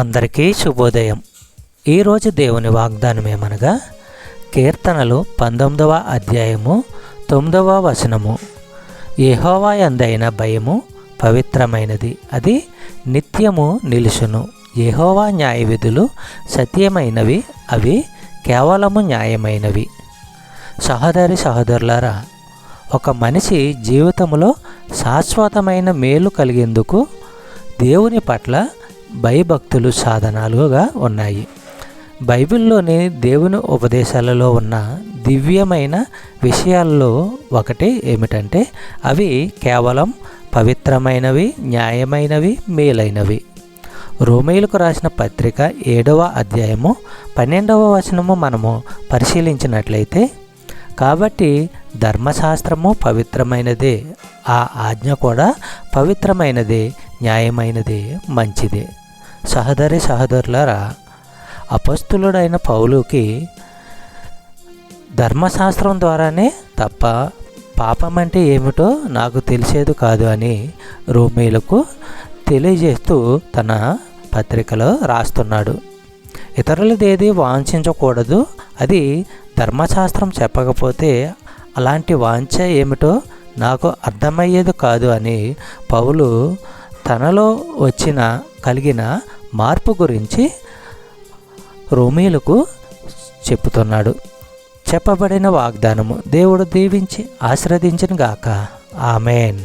అందరికీ శుభోదయం. ఈరోజు దేవుని వాగ్దానం ఏమనగా కీర్తనలు 19వ అధ్యాయము 9వ వచనము. యెహోవా యందైన భయము పవిత్రమైనది, అది నిత్యము నిలుచును. యెహోవా న్యాయవిధులు సత్యమైనవి, అవి కేవలము న్యాయమైనవి. సహోదరులారా, ఒక మనిషి జీవితంలో శాశ్వతమైన మేలు కలిగేందుకు దేవుని పట్ల భయభక్తులు సాధనాలుగా ఉన్నాయి. బైబిల్లోని దేవుని ఉపదేశాలలో ఉన్న దివ్యమైన విషయాల్లో ఒకటి ఏమిటంటే అవి కేవలం పవిత్రమైనవి, న్యాయమైనవి, మేలైనవి. రోమీయులకు రాసిన పత్రిక 7వ అధ్యాయము 12వ వచనము మనము పరిశీలించినట్లయితే, కాబట్టి ధర్మశాస్త్రము పవిత్రమైనదే, ఆ ఆజ్ఞ కూడా పవిత్రమైనదే, న్యాయమైనదే, మంచిదే. సహోదరులారా, అపొస్తలుడైన పౌలుకి ధర్మశాస్త్రం ద్వారానే తప్ప పాపం అంటే ఏమిటో నాకు తెలిసేది కాదు అని రోమీయులకు తెలియజేస్తూ తన పత్రికలో రాస్తున్నాడు. ఇతరులదేది వాంఛించకూడదు, అది ధర్మశాస్త్రం చెప్పకపోతే అలాంటి వాంఛ ఏమిటో నాకు అర్థమయ్యేది కాదు అని పౌలు తనలో కలిగిన మార్పు గురించి రోమీయులకు చెప్పుతున్నాడు. చెప్పబడిన వాగ్దానము దేవుడు దీవించి ఆశీర్వదించును గాక. ఆమేన్.